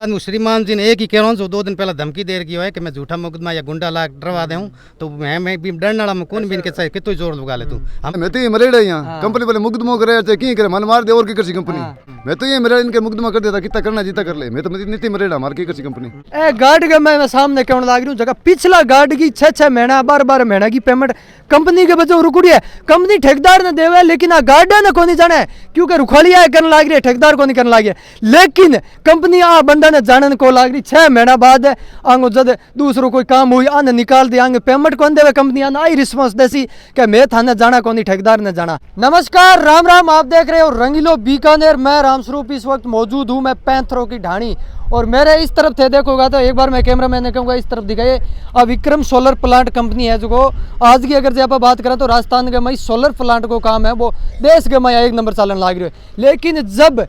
श्रीमान जी ने एक ही कह रहा हूँ जो 2 दिन पहले धमकी दे रही है कि मैं झूठा मुकदमा या गुंडा लाग डरवा दे हूँ तो मैं भी डरने वाला मैं कौन भी इनके चाहे कितो जोर लगा ले तू हम मैं तो ये मरेड़ा यहाँ कंपनी वाले मुकदमा करे चाहे की करे मन मार दे और की करसी कंपनी मैं तो ये मेरा इनके मुकदमा कर देता कितना करना जीता कर ले मैं तो नीति मरेड़ा मार की करसी कंपनी ए गार्ड के मैं सामने कहने लाग रही हूँ जगह पिछला गार्ड की 6 महीना 12 महीना की पेमेंट कंपनी के बच्चों रुक रही है कंपनी ठेकेदार ने देवे लेकिन गार्ड ने को नहीं जाना है क्योंकि रुखलिया करने लाग रही है ठेकेदार को नहीं करने लाग है लेकिन कंपनी आ बंदा ने जानने को लाग रही 6 महीना बाद आंगो जब दूसरों कोई काम हुई आने निकाल दिया आगे पेमेंट कौन देवे कंपनी आना आई रिस्पॉन्स देसी कि मैं थाने जाना को नहीं ठेकेदार ने जाना। नमस्कार राम राम, आप देख रहे हो रंगीलो बीकानेर। मैं रामस्वरूप इस वक्त मौजूद हूँ मैं पैंथरों की ढाणी और मेरे इस तरफ थे देखोगा तो एक बार मैं कैमरा मैन ने कहूँगा इस तरफ दिखाइए। अब विक्रम सोलर प्लांट कंपनी है जो आज की अगर आप बात करें तो राजस्थान के मई सोलर प्लांट को काम है वो देश के मई 1 नंबर चलन लाग रही है लेकिन जब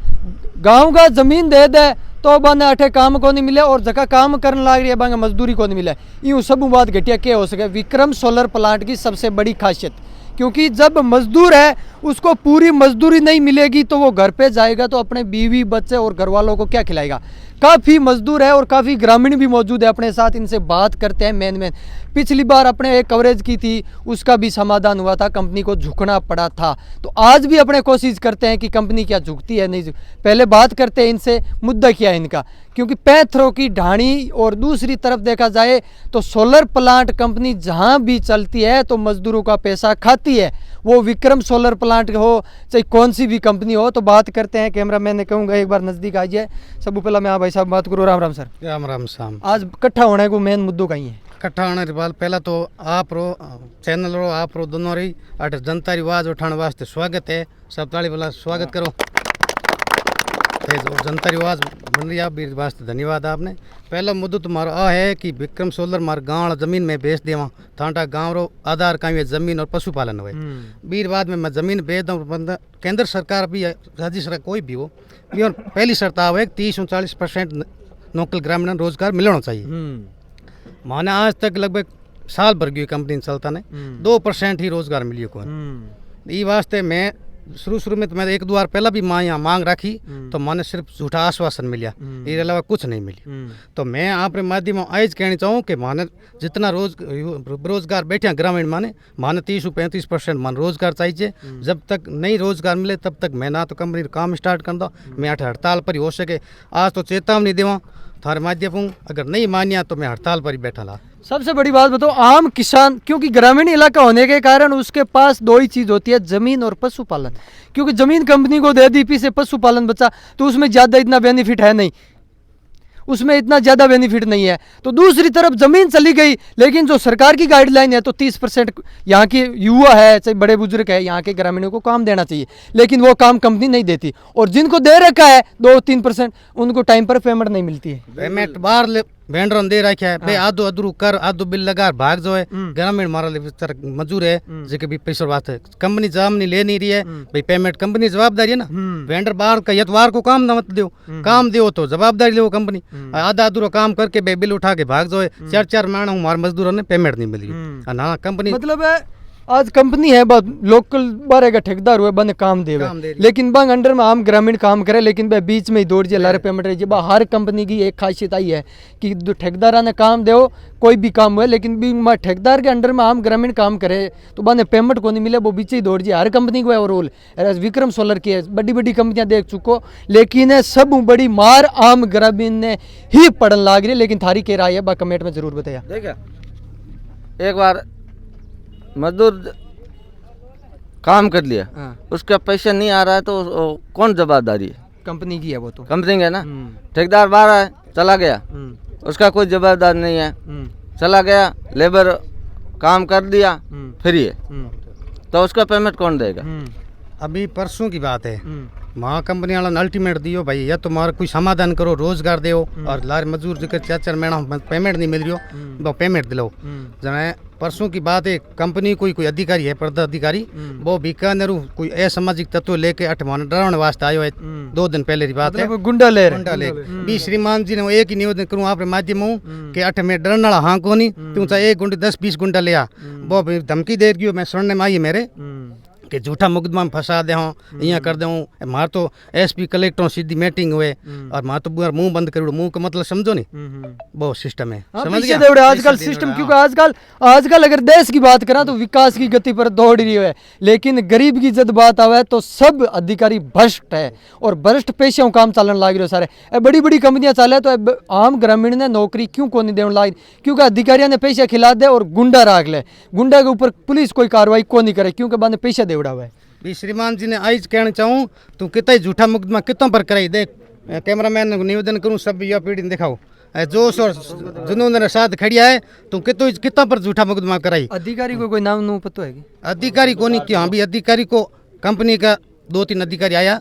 गाँव का जमीन दे दे तो बने अठे काम को नहीं मिले और जगह काम करने लग रही है बांगे मजदूरी को नहीं मिले। यूँ सब बात घटिया क्या हो सके। विक्रम सोलर प्लांट की सबसे बड़ी खासियत क्योंकि जब मजदूर है उसको पूरी मजदूरी नहीं मिलेगी तो वो घर पे जाएगा तो अपने बीवी बच्चे और घर वालों को क्या खिलाएगा। काफ़ी मजदूर है और काफ़ी ग्रामीण भी मौजूद है अपने साथ, इनसे बात करते हैं। मेन पिछली बार अपने एक कवरेज की थी उसका भी समाधान हुआ था, कंपनी को झुकना पड़ा था। तो आज भी अपने कोशिश करते हैं कि कंपनी क्या झुकती है नहीं। पहले बात करते हैं इनसे मुद्दा क्या है इनका, क्योंकि पैंथरों की ढाणी और दूसरी तरफ देखा जाए तो सोलर प्लांट कंपनी जहाँ भी चलती है तो मजदूरों का पैसा खाती है, वो विक्रम सोलर प्लांट हो चाहे कौन सी भी कंपनी हो। तो बात करते हैं, कैमरा मैन ने कहूँगा एक बार नज़दीक आ जाए। सब पहला मैं भाई साहब बात करूँ। राम राम सर। राम राम शाम। आज इकट्ठा होने को मेन मुद्दों कहीं है इकट्ठा होने के बाद पहला तो आप रो चैनल रो आप रो दोनों रही अट जनता रिवाज उठाने वास्ते स्वागत है। सब ताली वाला स्वागत करो। जनता रिवाज बन रही आप भी वास्ते धन्यवाद आपने। पहला मुद्दा तुम्हारा आ है कि विक्रम सोलर मार गाँव जमीन में बेच देवा थाटा गाँव रो आधार का जमीन और पशुपालन हुए बीर बाद में मैं जमीन बेच दूँ बंदा केंद्र सरकार भी राज्य सरकार कोई भी हो भी और पहली शर्त आवे 30-40% नौकरी ग्रामीण रोजगार मिलना चाहिए। माने आज तक लगभग साल भर गई कंपनी चलता ने 2% ही रोजगार मिलियो को ये वास्ते मैं शुरू में तो मैं 1-2 बार पहला भी माँ यहाँ मांग रखी तो मैंने सिर्फ झूठा आश्वासन मिला, इसके अलावा कुछ नहीं मिली। तो मैं आपके माध्यम आज कहना चाहूँ कि माने जितना रोजगार बैठे ग्रामीण माने 30-35% मान रोजगार चाहिए। जब तक नहीं रोजगार मिले तब तक मैं ना तो कंपनी काम स्टार्ट कर दो, मैं हड़ताल पर ही हो सके। आज तो चेतावनी देवा थारे माध्यम अगर नहीं मानिया तो मैं हड़ताल पर ही बैठा ला। सबसे बड़ी बात बताओ, आम किसान क्योंकि ग्रामीण इलाका होने के कारण उसके पास 2 ही चीज़ होती है, जमीन और पशुपालन। क्योंकि जमीन कंपनी को दे दी पीछे पशुपालन बचा तो उसमें ज़्यादा इतना बेनिफिट है नहीं, उसमें इतना ज़्यादा बेनिफिट नहीं है। तो दूसरी तरफ ज़मीन चली गई लेकिन जो सरकार की गाइडलाइन है तो 30% यहाँ के युवा है चाहे बड़े बुजुर्ग है यहाँ के ग्रामीणों को काम देना चाहिए, लेकिन वो काम कंपनी नहीं देती और जिनको दे रखा है 2-3% उनको टाइम पर पेमेंट नहीं मिलती है। पेमेंट बाहर वेंडर दे रखा है भाई आधो अधूरू कर आधो बिल लगा भाग जो है ग्रामीण मारा मजूर है जो भी पैसा बात है कंपनी जवाब नहीं ले नहीं रही है भाई पेमेंट कंपनी जवाबदारी है ना। वेंडर बाहर का यतवार को काम ना मत दो, काम दो तो जवाबदारी ले कंपनी। आधा अधूरा काम करके भाई बिल उठा के भाग जो है 4-4 महीना हमारे मजदूरों ने पेमेंट नहीं मिली ना कंपनी। मतलब आज कंपनी है बहुत लोकल बारे का ठेकेदार हुए बंद काम देवे लेकिन बंग अंडर में आम ग्रामीण काम करे लेकिन भाई बीच में ही दौड़ जाए लारे पेमेंट रही। हर कंपनी की एक खासियत आई है कि ठेकेदार ने काम दे कोई भी काम हुए लेकिन भी ठेकेदार के अंडर में आम ग्रामीण काम करे तो बंद पेमेंट को नहीं मिले वो बीच ही दौड़ जाए। हर कंपनी को है रोल। विक्रम सोलर की है, बड़ी बड़ी कंपनियां देख चुको लेकिन सब बड़ी मार आम ग्रामीण ने ही पड़न लाग रही। लेकिन थारी के राय है बा कमेंट में जरूर बताया। देखा एक बार मजदूर काम कर लिया उसका पैसा नहीं आ रहा है तो कौन जवाबदारी है? कंपनी की है, वो तो कंपनी है ना। ठेकेदार बाहर है चला गया उसका कोई जवाबदार नहीं है, चला गया लेबर काम कर दिया फ्री है तो उसका पेमेंट कौन देगा? अभी परसों की बात है वहाँ कंपनी वाला ने अल्टीमेट दियो भाई या तुम्हारा कोई समाधान करो रोजगार दो और लार मजदूर जिक्र 4-4 महीना पेमेंट नहीं मिल रही हो वो पेमेंट दिलाओ। जने परसों की बात है कंपनी कोई अधिकारी है पदाधिकारी वो बीकानेर कोई असामाजिक तत्व लेके 8 महीने डराने वास्ते आयो है 2 दिन पहले की बात है। गुंडा ले भी श्रीमान जी ने एक ही निवेदन करूँ आपके माध्यम कि 8 में डरने वाला हाँ को नहीं तू चाहे 1 गुंडे 10-20 गुंडा लिया वो धमकी दे रही मैं सुनने में आई है मेरे कि झूठा मुकदमा में फंसा दे हूँ यहाँ कर दूँ मार तो SP कलेक्टर सीधी मीटिंग हुए और मार तो मुंह बंद कर मुंह का मतलब समझो नहीं बहुत सिस्टम है समझ गया आजकल सिस्टम क्योंकि आजकल अगर देश की बात करें तो विकास की गति पर दौड़ रही है, लेकिन गरीब की जब बात आवे तो सब अधिकारी भ्रष्ट है और भ्रष्ट पैसे काम चलन लाग रहे सारे। बड़ी बड़ी कंपनियां चले तो आम ग्रामीण ने नौकरी क्यों को नहीं देने लाग, क्योंकि अधिकारियों ने पैसे खिला दे और गुंडा राख ले, गुंडा के ऊपर पुलिस कोई कार्रवाई को नहीं करे क्योंकि बाद पैसा देवड़ा हुआ है। भी श्रीमान जी ने आज कहना चाहूँ तू कितना झूठा मुकदमा कितों पर कराई देख, कैमरामैन को निवेदन करूँ सब युवा पीढ़ी ने दिखाओ जोश और जुनून के साथ खड़िया है तू कितना पर झूठा मुकदमा कराई। अधिकारी को कोई नाम नू पता है? अधिकारी को नहीं किया, हाँ भी अधिकारी को कंपनी का 2-3 अधिकारी आया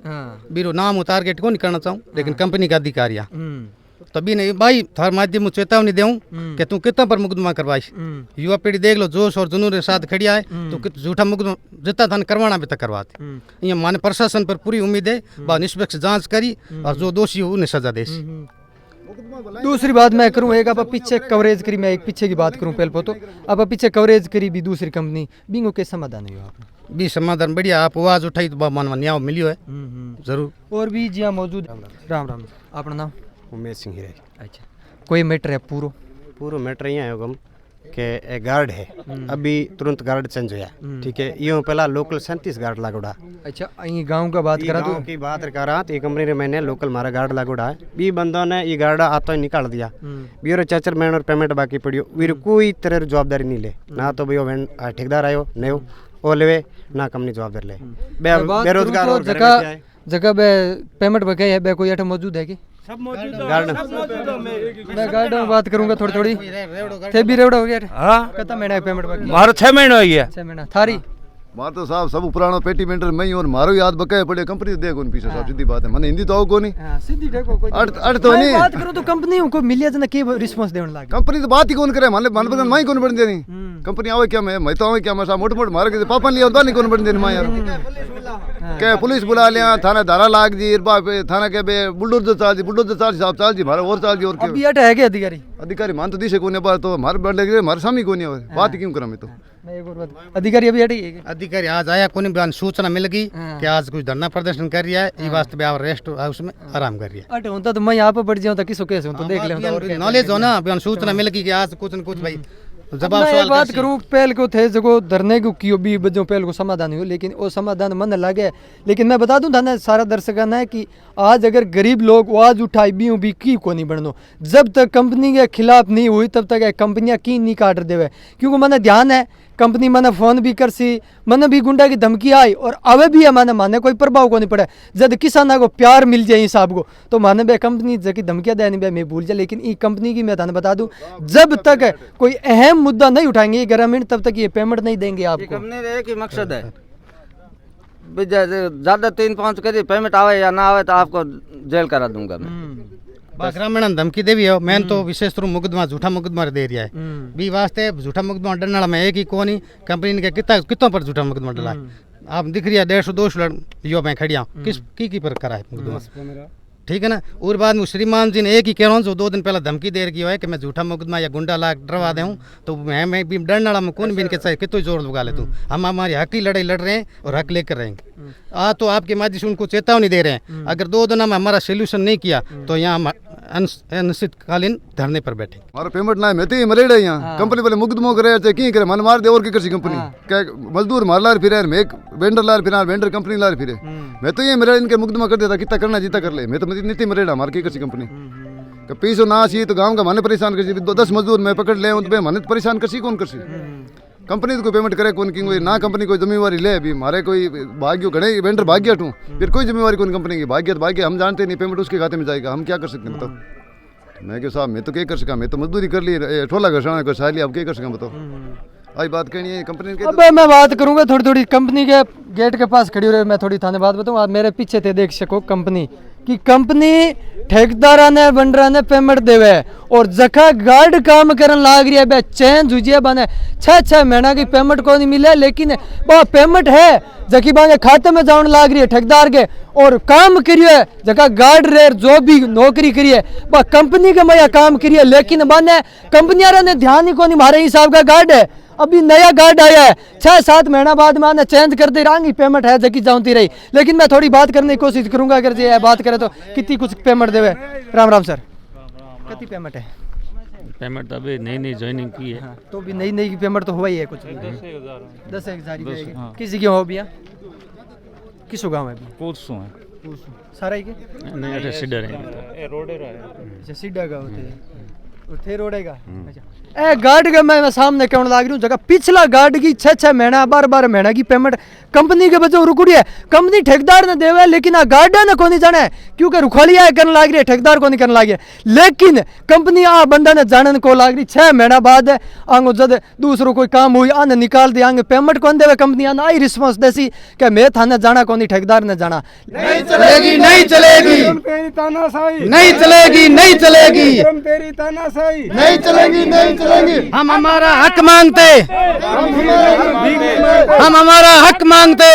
बीरो नाम उतार के को नहीं करना चाहूँ, लेकिन कंपनी का अधिकारी आ तभी नहीं भाई थार माध्यम में चेतावनी दूं कि तू कितना पर मुकदमा करवाई। युवा पीढ़ी देख लो जोश और जुनून के साथ खड़िया है तो झूठा मुकदमा जितना थाने करवाना भी तक करवाते। ये माने प्रशासन पर पूरी उम्मीद है, वह निष्पक्ष जांच करी और जो दोषी हो उन्हें सजा दे। दूसरी बात मैं करूं, एक आप पीछे कवरेज करी, मैं एक पीछे की बात करूं पहले तो आप पीछे कवरेज करी भी दूसरी कंपनी बिंगो के समाधान है आपने भी समाधान बढ़िया आप आवाज उठाई तो मन न्याय मिलियो है जरूर। और भी जी मौजूद राम राम अपना नाम? उमेश सिंह हिरे। अच्छा कोई मैटर है पूरा मैटर यहाँ है गम के एक गार्ड है अभी तुरंत गार्ड चेंज होया, ठीक है यूँ पहला लोकल 37 गार्ड लागोड़ा। अच्छा ये गांव का बात करा तो की बात करा तो ये कंपनी रे मैंने लोकल मारा गार्ड लागोड़ा है, बी बंदों ने ये गार्ड आता ही निकाल दिया, बीरो चाचर मैन और पेमेंट बाकी पड़ियो, वीर कोई तरह जवाबदारी नहीं ले, ना तो भाई ठेकेदार आयो नहीं वो ले ना कंपनी जवाबदार ले बेरोजगार जगह बे पेमेंट बकाया है बे कोई अठ मौजूद है कि सब मौजूद गार्ड मैं गार्ड में बात करूंगा थोड़ी थे भी रेवड़ा हो गया। हां कितना महीना है पेमेंट बाकी? मारो 6 महीना हो गया। 6 महीना थारी मार तो साहब सब पुराना पेटी मेंटर मैं ही और मारो याद बकाया पड़े कंपनी देख उन पीछे साहब सीधी बात है मैंने हिंदी तो आओ को नहीं। हां सीधी देखो कोई अड़ तो नहीं बात करो तो कंपनी को मिलिया जना के रिस्पांस देने लागे कंपनी तो बात ही कौन करे मान बगन माई कौन बन देनी कंपनी आवे क्या मैं तो आवे क्या मैं मोटे मोटे मार के पापा लिया होता नहीं कौन बन देनी मां यार के पुलिस बुला लिया थाना धारा लाग जी थाना के बे बुलडोजर चार्ज साहब चार्ज जी मारा और चार्ज जी और के अभी अट है के अधिकारी मान तो दिशे कोने बात तो मार बढ़ लगे हमारे सामने कोने बात क्यों करा मैं तो मैं एक और बात अधिकारी अभी अट है अधिकारी आज आया कोनी बयान सूचना मिल गई कि आज कुछ धरना प्रदर्शन कर रहा है, ये वास्ते में आप रेस्ट हाउस में आराम कर रही है। अट होता तो मैं यहाँ पे बढ़ जाऊँ तो किसको कैसे हूँ तो देख ले नॉलेज हो ना बयान सूचना मिल गई कि आज कुछ न कुछ भाई जवाब सवाल बात करूं पहल को थे जगो धरने को कियो भी बजो पहल को समाधान हो, लेकिन वो समाधान मन लगे। लेकिन मैं बता दूं था सारा दर्शकों ने कि आज अगर गरीब लोग आवाज उठाई भी की को नहीं बननो, जब तक कंपनी के खिलाफ नहीं हुई तब तक कंपनियां की नहीं काट देवे, क्योंकि मैंने ध्यान है कंपनी मैंने फोन भी कर सी मैंने भी गुंडा की धमकी आई और अवे भी है माने कोई प्रभाव को नहीं पड़ा। जब किसाना को प्यार मिल जाए हिसाब को तो माने बे कंपनी जबकि धमकियां देनी बे मैं भूल जाए, लेकिन ये कंपनी की मैं थाने बता दूं जब तक कोई अहम मुद्दा नहीं उठाएंगे ग्रामीण तब तक ये पेमेंट नहीं देंगे आपको। कंपनी एक ही मकसद है ज्यादा 3-5 करी पेमेंट आवे या ना आवे तो आपको जेल करा दूंगा मैं। ग्रामीण धमकी देवी है मैंने तो विशेष रूप मुकदमा झूठा मुकदमा दे रहा है भी वास्ते झूठा मुकदमा डरने में एक ही कोनी कंपनी के कितों पर झूठा मुकदमा डला आप दिख रही है 150-200 युवा मैं खड़िया किस की पर करा है मुकदमा, ठीक है ना। और बाद में श्रीमान जी ने एक ही कह रहा हूँ जो 2 दिन पहले धमकी दे रही है कि मैं झूठा मुकदमा या गुंडा ला डरवा दे हूँ तो मैं भी डरने वाला में कौन भी इनके चाहे कितना जोर लगा ले तू हम हमारी हक की लड़ाई लड़ रहे हैं और हक लेकर रहेंगे। आज तो आपके माध्यम से उनको चेतावनी दे रहे हैं अगर 2 दिन में हमारा सोल्यूशन नहीं किया तो यहाँ हम अनिश्चितकालीन धरने पर बैठे। मारो पेमेंट ना मैं तो ये मरेड़ा यहाँ कंपनी वाले मुकदमो करे चाहे की करे मन मार दे और की करसी कंपनी क्या मजदूर मार लार फिर मैं वेंडर लार फिर वेंडर कंपनी लार फिर मैं तो ये मेरा इनके मुकदमा कर देता कितना करना जीता कर ले मैं तो नीति मरेड़ा मार की करसी कंपनी पीछो ना सी तो गाँव का माने परेशान कर 10 मजदूर मैं पकड़ ले तो मैं परेशान करसी कौन करसी कंपनी तो कोई पेमेंट करे कौन की ना कंपनी कोई जिम्मेवारी ले अभी हमारे कोई भाग्य घड़े वेंडर भाग्य हटूँ फिर कोई जिम्मेवारी कौन कंपनी की भाग्य हम जानते नहीं पेमेंट उसके खाते में जाएगा हम क्या कर सकते हैं बताओ। मैं क्यों साहब मैं तो क्या कर सका मैं तो मजदूरी कर ली ठोला घसाना कर साली अब क्या कर सका बताओ। आई बात कहनी है कंपनी के अब मैं बात करूंगा थोड़ी कंपनी के गेट के पास खड़ी हो रही मैं थोड़ी थाने बात बताऊँ आप मेरे पीछे थे देख सको कंपनी ठेकेदारा ने बंडरा ने पेमेंट देवे और जखा गार्ड काम करन लाग रही है बे चैन जुजिया बने 6 महीना की पेमेंट को नहीं मिले, लेकिन वो पेमेंट है जकी बाने खाते में जाने लाग रही है ठेकेदार के और काम करिए जगह गार्ड रेर जो भी नौकरी करिए वह कंपनी के मया काम करिए, लेकिन बाने कंपनियां ने ध्यान ही को नहीं मारे हिसाब का गार्ड है अभी नया गार्ड आया है, 6-7 महीना बाद में आने चेंज कर दे रही पेमेंट है जगी जाती रही। लेकिन मैं थोड़ी बात करने की कोशिश करूंगा, अगर ये बात करें तो कितनी कुछ पेमेंट देवे। राम राम सर, कितनी पेमेंट है? पेमेंट तो अभी नई नई ज्वाइनिंग की है, तो भी नई नई पेमेंट तो हुआ ही है कुछ 10,000 किसी की हो भैया? किस गाँव है? कोर्सों है सारा ही के नहीं अरे सीडर है अच्छा सीधा का होते हैं उठे रोडेगा। अच्छा ए गार्ड का मैं सामने कहने लग रही हूँ जगह पिछला गार्ड की 6-6 महीना 12-12 महीना की पेमेंट कंपनी के बच्चों रुकड़ी है। कंपनी ठेकेदार ने देवे लेकिन आ गार्ड ने को नहीं जाने क्योंकि रुखलिया करने लग रही है, ठेकेदार को नहीं करने लगी है। लेकिन कंपनी आ बंदा ने जाने को लग रही 6 महीना बाद आंगो जब दूसरों कोई काम हुई आने निकाल दिया आगे पेमेंट कौन देवे कंपनी आना आई रिस्पॉन्स देसी कि मैं थाने जाना कौन ठेकेदार ने जाना। नहीं चलेगी, नहीं चलेगी, नहीं चलेगी, नहीं चलेगी, नहीं चलेगी, नहीं चलेगी। हम हमारा हक मांगते, हम हमारा हक मांगते।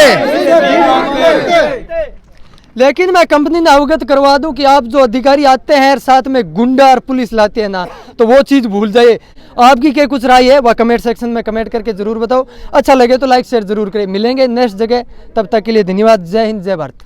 लेकिन मैं कंपनी ने अवगत करवा दूं कि आप जो अधिकारी आते हैं साथ में गुंडा और पुलिस लाते हैं ना, तो वो चीज़ भूल जाइए। आपकी क्या कुछ राय है वह कमेंट सेक्शन में कमेंट करके जरूर बताओ। अच्छा लगे तो लाइक शेयर जरूर करें। मिलेंगे नेक्स्ट जगह, तब तक के लिए धन्यवाद। जय हिंद, जय भारत।